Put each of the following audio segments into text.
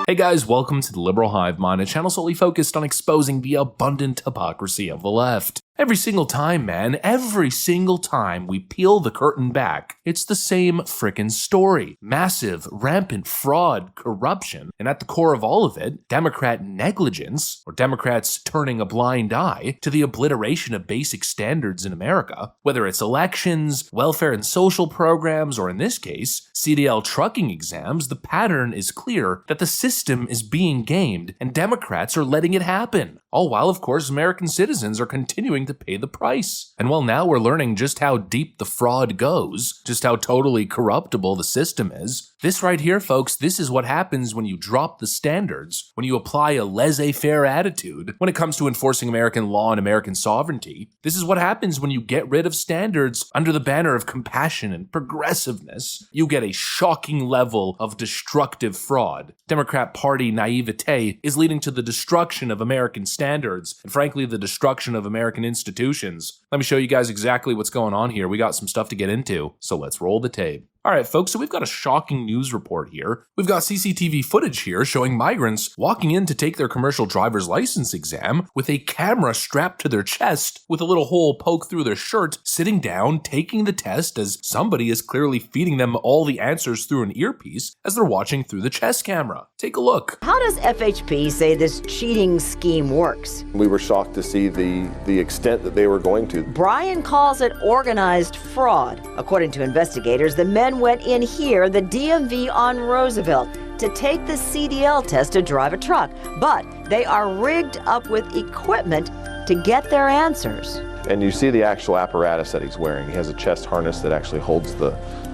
Hey guys, welcome to the Liberal Hive Mind, a channel solely focused on exposing the abundant hypocrisy of the left. Every single time, man, every single time we peel the curtain back, it's the same frickin' story. Massive, rampant fraud, corruption, and at the core of all of it, Democrat negligence, or Democrats turning a blind eye to the obliteration of basic standards in America. Whether it's elections, welfare and social programs, or in this case, CDL trucking exams, the pattern is clear that the system is being gamed and Democrats are letting it happen. All while, of course, American citizens are continuing to pay the price. And well, now we're learning just how deep the fraud goes, just how totally corruptible the system is. This right here, folks, this is what happens when you drop the standards, when you apply a laissez-faire attitude when it comes to enforcing American law and American sovereignty. This is what happens when you get rid of standards under the banner of compassion and progressiveness. You get a shocking level of destructive fraud. Democrat Party naivete is leading to the destruction of American standards and, frankly, the destruction of American institutions. Let me show you guys exactly what's going on here. We got some stuff to get into, so let's roll the tape. Alright folks, so we've got a shocking news report here. We've got CCTV footage here showing migrants walking in to take their commercial driver's license exam with a camera strapped to their chest with a little hole poked through their shirt, sitting down, taking the test as somebody is clearly feeding them all the answers through an earpiece as they're watching through the chest camera. Take a look. How does FHP say this cheating scheme works? We were shocked to see the extent that they were going to. Brian calls it organized fraud. According to investigators, the men went in here, the DMV on Roosevelt, to take the CDL test to drive a truck, but they are rigged up with equipment to get their answers. And you see the actual apparatus that he's wearing. He has a chest harness that actually holds the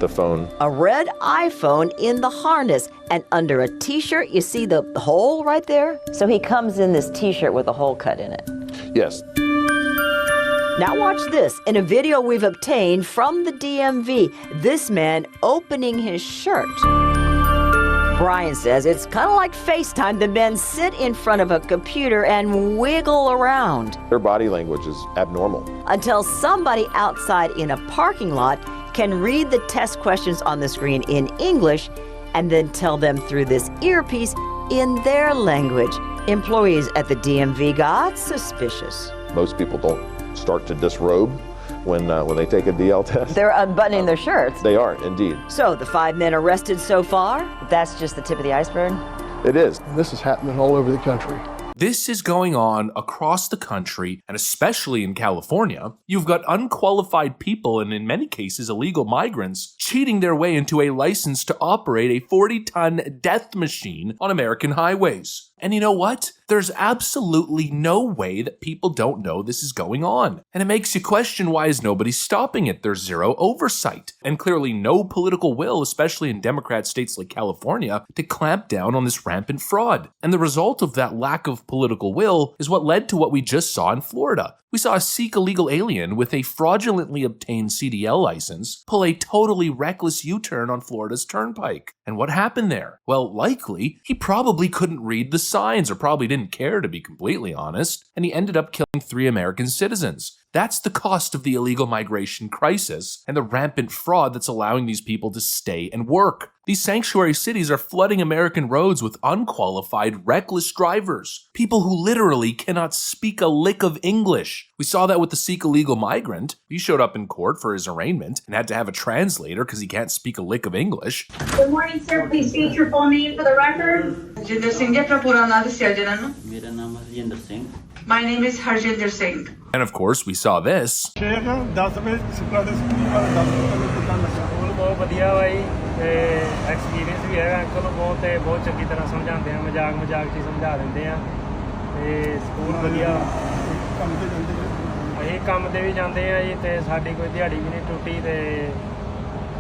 phone. A red iPhone in the harness, and under a t-shirt, you see the hole right there? So he comes in this t-shirt with a hole cut in it. Yes. Now watch this. In a video we've obtained from the DMV, this man opening his shirt. Brian says it's kind of like FaceTime. The men sit in front of a computer and wiggle around. Their body language is abnormal. Until somebody outside in a parking lot can read the test questions on the screen in English and then tell them through this earpiece in their language. Employees at the DMV got suspicious. Most people don't start to disrobe when they take a DL test. They're unbuttoning their shirts. They are, indeed. So the 5 men arrested so far, that's just the tip of the iceberg? It is. And this is happening all over the country. This is going on across the country, and especially in California. You've got unqualified people, and in many cases illegal migrants, cheating their way into a license to operate a 40-ton death machine on American highways. And you know what? There's absolutely no way that people don't know this is going on. And it makes you question, why is nobody stopping it? There's zero oversight, and clearly no political will, especially in Democrat states like California, to clamp down on this rampant fraud. And the result of that lack of political will is what led to what we just saw in Florida. We saw a Sikh illegal alien with a fraudulently obtained CDL license pull a totally reckless U-turn on Florida's turnpike. And what happened there? Well, likely, he probably couldn't read the signs, or probably didn't care, to be completely honest, and he ended up killing 3 American citizens. That's the cost of the illegal migration crisis and the rampant fraud that's allowing these people to stay and work. These sanctuary cities are flooding American roads with unqualified, reckless drivers. People who literally cannot speak a lick of English. We saw that with the Sikh illegal migrant. He showed up in court for his arraignment and had to have a translator because he can't speak a lick of English. Good morning, sir. Please state your full name for the record. Harjinder Singh, apna pura naam ਦੱਸਿਆ ਜਰਾ ਨੂੰ। ਮੇਰਾ ਨਾਮ Harjinder Singh. My name is Harjinder Singh. And of course, we saw this. ਬਹੁਤ ਵਧੀਆ ਬਾਈ ਤੇ experience ਵੀ ਹੈਗਾ uncle ਨੂੰ ਬਹੁਤ ਚੰਗੀ ਤਰ੍ਹਾਂ ਸਮਝਾਉਂਦੇ ਆ ਮਜ਼ਾਕ 'ਚ ਸਮਝਾ ਦਿੰਦੇ ਆ ਤੇ ਸਕੂਲ ਵਧੀਆ ਅਸੀਂ ਕੰਮ ਤੇ ਵੀ ਜਾਂਦੇ ਆ ਜੀ ਤੇ ਸਾਡੀ ਕੋਈ ਦਿਹਾੜੀ ਵੀ ਨਹੀਂ ਟੁੱਟੀ ਤੇ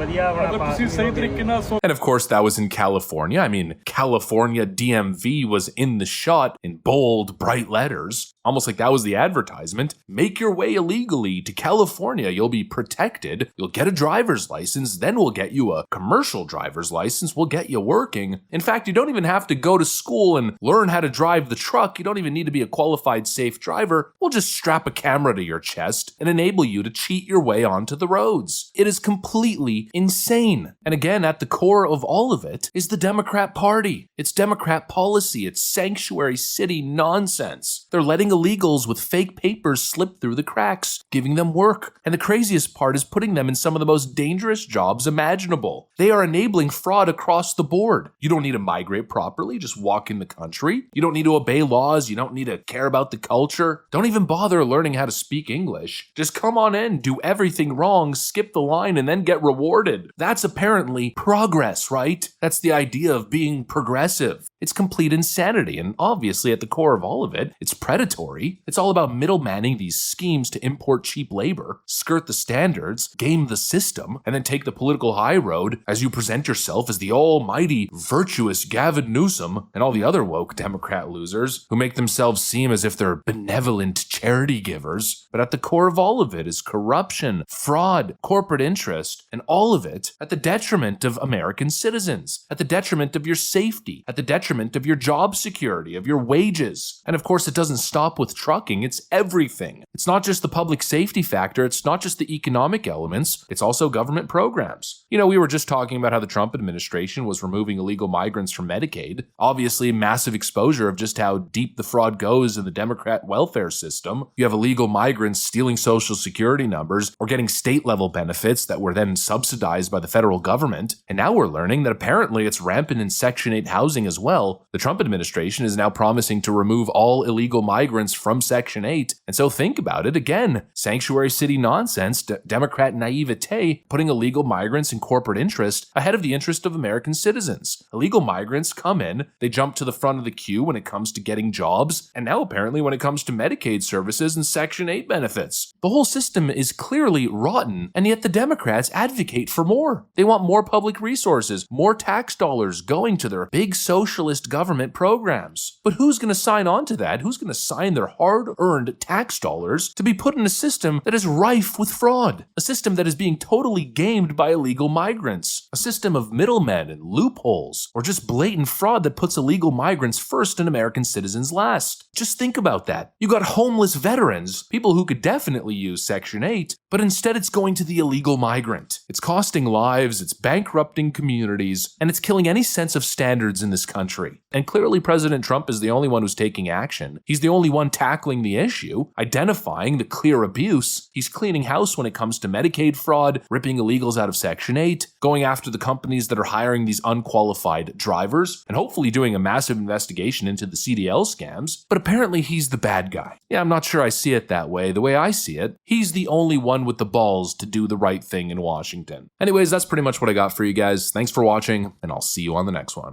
And of course, that was in California. I mean, California DMV was in the shot in bold, bright letters. Almost like that was the advertisement. Make your way illegally to California. You'll be protected. You'll get a driver's license. Then we'll get you a commercial driver's license. We'll get you working. In fact, you don't even have to go to school and learn how to drive the truck. You don't even need to be a qualified safe driver. We'll just strap a camera to your chest and enable you to cheat your way onto the roads. It is completely insane. And again, at the core of all of it is the Democrat Party. It's Democrat policy. It's sanctuary city nonsense. They're letting illegals with fake papers slip through the cracks, giving them work. And the craziest part is putting them in some of the most dangerous jobs imaginable. They are enabling fraud across the board. You don't need to migrate properly, just walk in the country. You don't need to obey laws. You don't need to care about the culture. Don't even bother learning how to speak English. Just come on in, do everything wrong, skip the line, and then get rewarded. That's apparently progress, right? That's the idea of being progressive. It's complete insanity, and obviously at the core of all of it, it's predatory. It's all about middlemaning these schemes to import cheap labor, skirt the standards, game the system, and then take the political high road as you present yourself as the almighty, virtuous Gavin Newsom and all the other woke Democrat losers who make themselves seem as if they're benevolent charity givers. But at the core of all of it is corruption, fraud, corporate interest, and all of it at the detriment of American citizens, at the detriment of your safety, at the detriment of your job security, of your wages. And of course, it doesn't stop with trucking, it's everything. It's not just the public safety factor, it's not just the economic elements, it's also government programs. You know, we were just talking about how the Trump administration was removing illegal migrants from Medicaid. Obviously, massive exposure of just how deep the fraud goes in the Democrat welfare system. You have illegal migrants stealing social security numbers or getting state-level benefits that were then subsidized by the federal government. And now we're learning that apparently it's rampant in Section 8 housing as well. The Trump administration is now promising to remove all illegal migrants from Section 8. And so think about it again. Sanctuary city nonsense, Democrat naivete, putting illegal migrants and corporate interest ahead of the interest of American citizens. Illegal migrants come in, they jump to the front of the queue when it comes to getting jobs, and now apparently when it comes to Medicaid services and Section 8 benefits. The whole system is clearly rotten, and yet the Democrats advocate for more. They want more public resources, more tax dollars going to their big socialist government programs. But who's going to sign on to that? Who's going to sign their hard-earned tax dollars to be put in a system that is rife with fraud? A system that is being totally gamed by illegal migrants. A system of middlemen and loopholes, or just blatant fraud that puts illegal migrants first and American citizens last. Just think about that. You got homeless veterans, people who could definitely use Section 8, but instead it's going to the illegal migrant. It's costing lives, it's bankrupting communities, and it's killing any sense of standards in this country. And clearly President Trump is the only one who's taking action. He's the only one tackling the issue, identifying the clear abuse. He's cleaning house when it comes to Medicaid fraud, ripping illegals out of Section 8, going after the companies that are hiring these unqualified drivers, and hopefully doing a massive investigation into the CDL scams. But apparently he's the bad guy. Yeah, I'm not sure I see it that way. The way I see it, he's the only one with the balls to do the right thing in Washington. Anyways, that's pretty much what I got for you guys. Thanks for watching, and I'll see you on the next one.